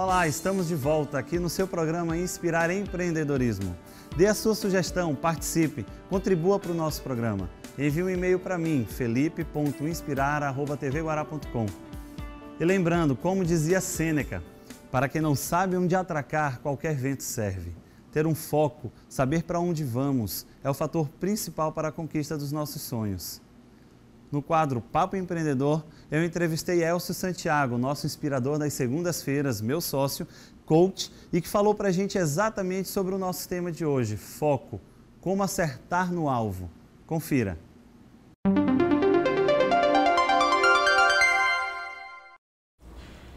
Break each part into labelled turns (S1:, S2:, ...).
S1: Olá, estamos de volta aqui no seu programa Inspirar Empreendedorismo. Dê a sua sugestão, participe, contribua para o nosso programa. Envie um e-mail para mim, felipe.inspirar@tvguará.com. E lembrando, como dizia Sêneca, para quem não sabe onde atracar, qualquer vento serve. Ter um foco, saber para onde vamos, é o fator principal para a conquista dos nossos sonhos. No quadro Papo Empreendedor, eu entrevistei Elcio Santiago, nosso inspirador das segundas-feiras, meu sócio, coach, e que falou para a gente exatamente sobre o nosso tema de hoje, foco, como acertar no alvo. Confira.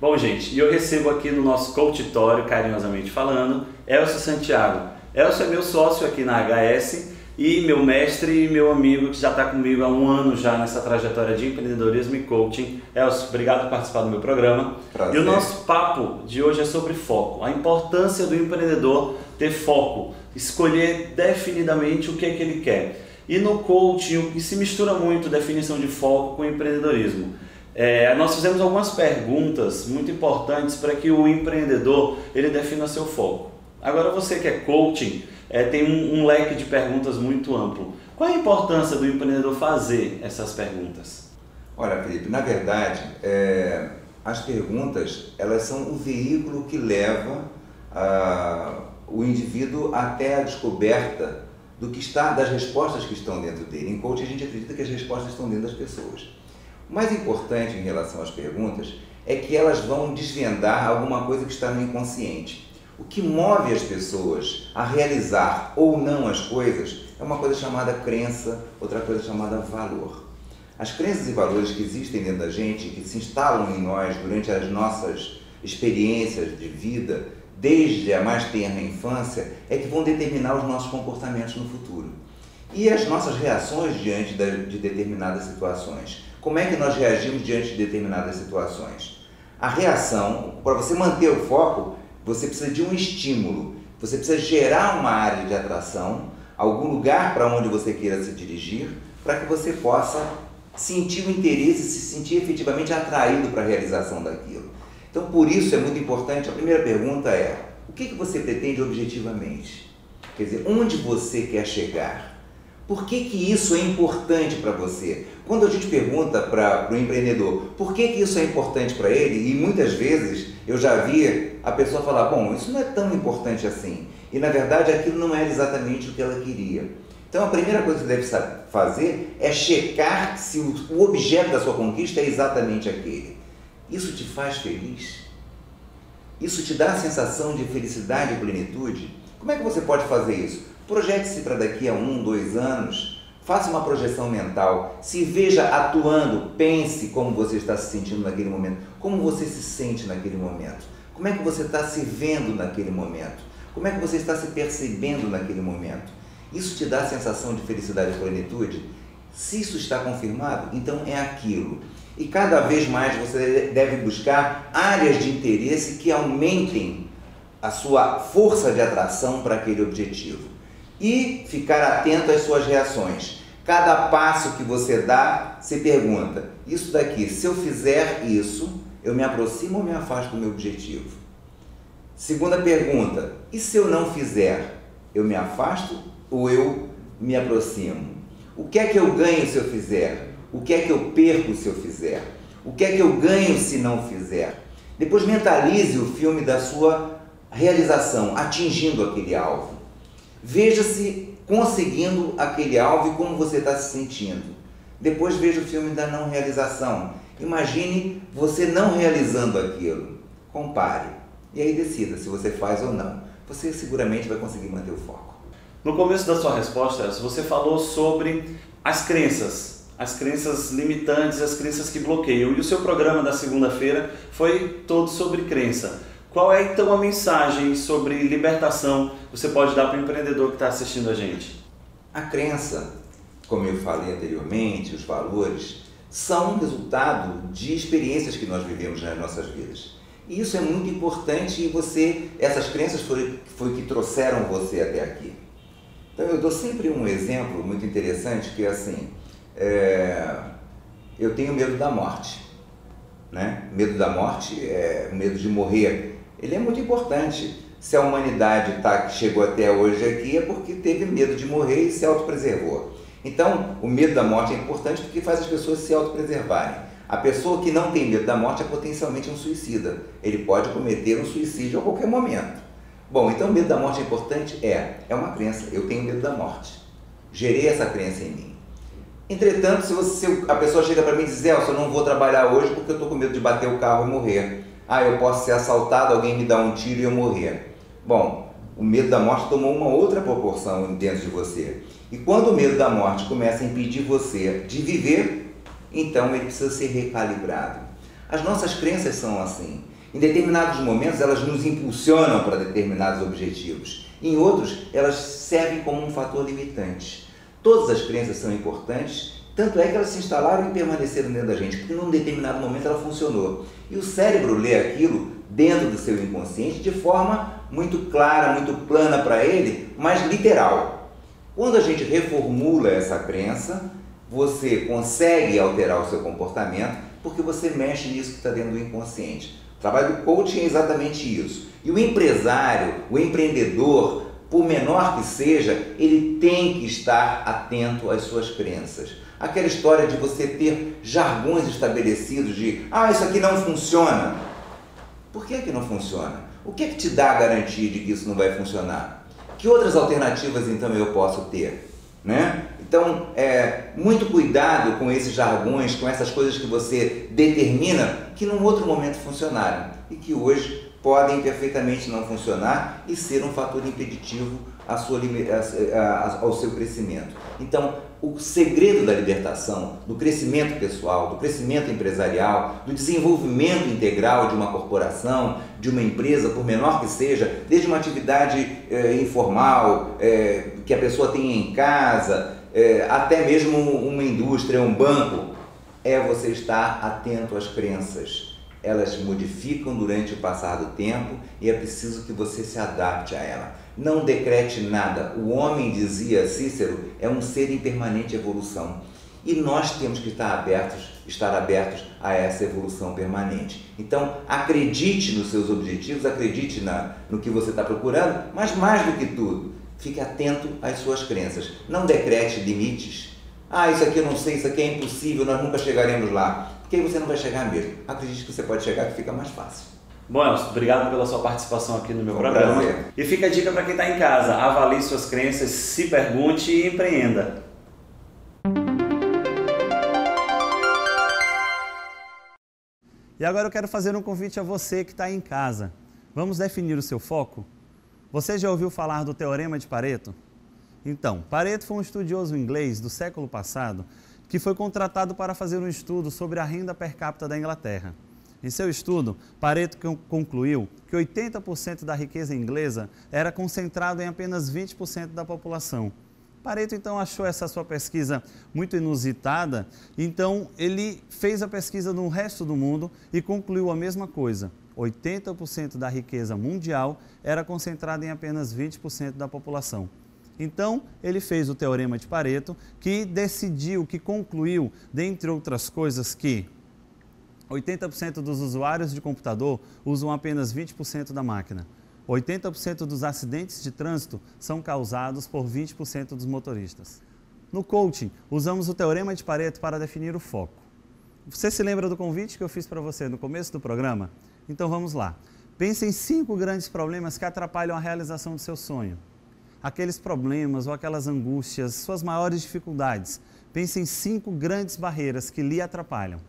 S1: Bom, gente, e eu recebo aqui no nosso coachitório, carinhosamente falando, Elcio Santiago. Elcio é meu sócio aqui na HS e meu mestre e meu amigo que já está comigo há um ano já nessa trajetória de empreendedorismo e coaching. Elcio, obrigado por participar do meu programa.
S2: Prazer.
S1: E o nosso papo de hoje é sobre foco, a importância do empreendedor ter foco, escolher definidamente o que é que ele quer. E no coaching, se mistura muito definição de foco com empreendedorismo. Nós fizemos algumas perguntas muito importantes para que o empreendedor ele defina seu foco. Agora você que é coaching, tem um leque de perguntas muito amplo. Qual é a importância do empreendedor fazer essas perguntas?
S2: Olha, Felipe, na verdade, as perguntas elas são o veículo que leva o indivíduo até a descoberta das respostas que estão dentro dele. Em coaching a gente acredita que as respostas estão dentro das pessoas. O mais importante em relação às perguntas é que elas vão desvendar alguma coisa que está no inconsciente. O que move as pessoas a realizar ou não as coisas é uma coisa chamada crença, outra coisa chamada valor. As crenças e valores que existem dentro da gente, que se instalam em nós durante as nossas experiências de vida, desde a mais tenra infância, é que vão determinar os nossos comportamentos no futuro. E as nossas reações diante de determinadas situações. Como é que nós reagimos diante de determinadas situações? A reação, para você manter o foco, você precisa de um estímulo, você precisa gerar uma área de atração, algum lugar para onde você queira se dirigir, para que você possa sentir o interesse, se sentir efetivamente atraído para a realização daquilo. Então, por isso é muito importante, a primeira pergunta é, o que você pretende objetivamente? Quer dizer, onde você quer chegar? Por que isso é importante para você? Quando a gente pergunta para o empreendedor por que isso é importante para ele, e muitas vezes eu já vi a pessoa falar, bom, isso não é tão importante assim. E na verdade aquilo não era exatamente o que ela queria. Então a primeira coisa que você deve fazer é checar se o objeto da sua conquista é exatamente aquele. Isso te faz feliz? Isso te dá a sensação de felicidade e plenitude? Como é que você pode fazer isso? Projete-se para daqui a 1, 2 anos, faça uma projeção mental, se veja atuando, pense como você está se sentindo naquele momento, como você se sente naquele momento, como é que você está se vendo naquele momento, como é que você está se percebendo naquele momento. Isso te dá a sensação de felicidade e plenitude? Se isso está confirmado, então é aquilo. E cada vez mais você deve buscar áreas de interesse que aumentem a sua força de atração para aquele objetivo. E ficar atento às suas reações. Cada passo que você dá, se pergunta, isso daqui, se eu fizer isso, eu me aproximo ou me afasto do meu objetivo? Segunda pergunta, e se eu não fizer, eu me afasto ou eu me aproximo? O que é que eu ganho se eu fizer? O que é que eu perco se eu fizer? O que é que eu ganho se não fizer? Depois mentalize o filme da sua realização, atingindo aquele alvo. Veja-se conseguindo aquele alvo e como você está se sentindo. Depois veja o filme da não realização. Imagine você não realizando aquilo. Compare. E aí decida se você faz ou não. Você seguramente vai conseguir manter o foco.
S1: No começo da sua resposta, você falou sobre as crenças limitantes, as crenças que bloqueiam. E o seu programa da segunda-feira foi todo sobre crença. Qual é então a mensagem sobre libertação que você pode dar para o empreendedor que está assistindo a gente?
S2: A crença, como eu falei anteriormente, os valores, são resultado de experiências que nós vivemos nas nossas vidas. E isso é muito importante e essas crenças foi que trouxeram você até aqui. Então eu dou sempre um exemplo muito interessante que é assim, eu tenho medo da morte, né? Medo da morte é o medo de morrer ele é muito importante. Se a humanidade chegou até hoje aqui é porque teve medo de morrer e se autopreservou. Então, o medo da morte é importante porque faz as pessoas se autopreservarem. A pessoa que não tem medo da morte é potencialmente um suicida. Ele pode cometer um suicídio a qualquer momento. Bom, então o medo da morte é importante? É uma crença. Eu tenho medo da morte. Gerei essa crença em mim. Entretanto, se a pessoa chega para mim e diz, Elcio, eu não vou trabalhar hoje porque eu estou com medo de bater o carro e morrer. Eu posso ser assaltado, alguém me dá um tiro e eu morrer. Bom, o medo da morte tomou uma outra proporção dentro de você. E quando o medo da morte começa a impedir você de viver, então ele precisa ser recalibrado. As nossas crenças são assim. Em determinados momentos elas nos impulsionam para determinados objetivos. Em outros, elas servem como um fator limitante. Todas as crenças são importantes, tanto é que elas se instalaram e permaneceram dentro da gente, porque num determinado momento ela funcionou. E o cérebro lê aquilo dentro do seu inconsciente de forma muito clara, muito plana para ele, mas literal. Quando a gente reformula essa crença, você consegue alterar o seu comportamento porque você mexe nisso que está dentro do inconsciente. O trabalho do coaching é exatamente isso. E o empresário, o empreendedor, por menor que seja, ele tem que estar atento às suas crenças. Aquela história de você ter jargões estabelecidos de isso aqui não funciona. Por que não funciona? O que te dá a garantia de que isso não vai funcionar? Que outras alternativas então eu posso ter? Né? Então, muito cuidado com esses jargões, com essas coisas que você determina que num outro momento funcionaram e que hoje podem perfeitamente não funcionar e ser um fator impeditivo ao seu crescimento. Então, o segredo da libertação, do crescimento pessoal, do crescimento empresarial, do desenvolvimento integral de uma corporação, de uma empresa, por menor que seja, desde uma atividade informal, que a pessoa tenha em casa, até mesmo uma indústria, um banco, é você estar atento às crenças. Elas modificam durante o passar do tempo e é preciso que você se adapte a ela. Não decrete nada. O homem, dizia Cícero, é um ser em permanente evolução. E nós temos que estar abertos a essa evolução permanente. Então, acredite nos seus objetivos, acredite no que você está procurando, mas mais do que tudo, fique atento às suas crenças. Não decrete limites. Isso aqui eu não sei, isso aqui é impossível, nós nunca chegaremos lá. Porque aí você não vai chegar mesmo. Acredite que você pode chegar, que fica mais fácil.
S1: Bom, Elcio, obrigado pela sua participação aqui no meu programa.
S2: Prazer.
S1: E fica a dica para quem está em casa: avalie suas crenças, se pergunte e empreenda. E agora eu quero fazer um convite a você que está aí em casa. Vamos definir o seu foco? Você já ouviu falar do Teorema de Pareto? Então, Pareto foi um estudioso inglês do século passado que foi contratado para fazer um estudo sobre a renda per capita da Inglaterra. Em seu estudo, Pareto concluiu que 80% da riqueza inglesa era concentrado em apenas 20% da população. Pareto então achou essa sua pesquisa muito inusitada, então ele fez a pesquisa no resto do mundo e concluiu a mesma coisa. 80% da riqueza mundial era concentrada em apenas 20% da população. Então, ele fez o Teorema de Pareto, que concluiu, dentre outras coisas, que 80% dos usuários de computador usam apenas 20% da máquina. 80% dos acidentes de trânsito são causados por 20% dos motoristas. No coaching, usamos o Teorema de Pareto para definir o foco. Você se lembra do convite que eu fiz para você no começo do programa? Então vamos lá. Pense em 5 grandes problemas que atrapalham a realização do seu sonho. Aqueles problemas ou aquelas angústias, suas maiores dificuldades. Pense em 5 grandes barreiras que lhe atrapalham.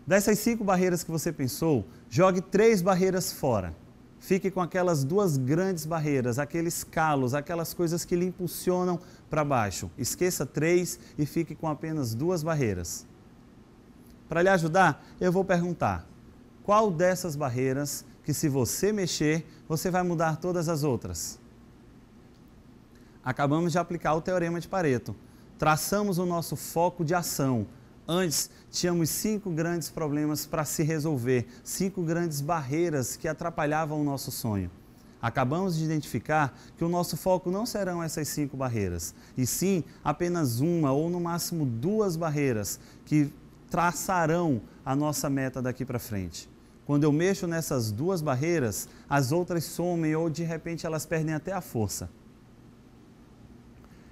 S1: Dessas 5 barreiras que você pensou, jogue 3 barreiras fora. Fique com aquelas 2 grandes barreiras, aqueles calos, aquelas coisas que lhe impulsionam para baixo. Esqueça 3 e fique com apenas 2 barreiras. Para lhe ajudar, eu vou perguntar: qual dessas barreiras que, se você mexer, você vai mudar todas as outras? Acabamos de aplicar o Teorema de Pareto. Traçamos o nosso foco de ação. Antes, tínhamos 5 grandes problemas para se resolver, 5 grandes barreiras que atrapalhavam o nosso sonho. Acabamos de identificar que o nosso foco não serão essas 5 barreiras, e sim apenas uma ou no máximo 2 barreiras que traçarão a nossa meta daqui para frente. Quando eu mexo nessas duas barreiras, as outras somem ou de repente elas perdem até a força.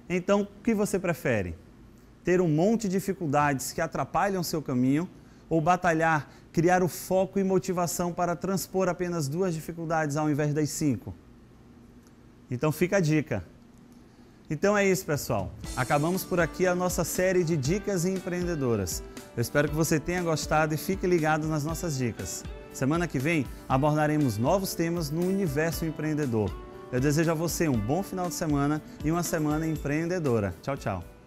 S1: Então, o que você prefere? Ter um monte de dificuldades que atrapalham seu caminho ou batalhar, criar o foco e motivação para transpor apenas 2 dificuldades ao invés das 5? Então fica a dica. Então é isso, pessoal. Acabamos por aqui a nossa série de dicas empreendedoras. Eu espero que você tenha gostado e fique ligado nas nossas dicas. Semana que vem abordaremos novos temas no universo empreendedor. Eu desejo a você um bom final de semana e uma semana empreendedora. Tchau, tchau.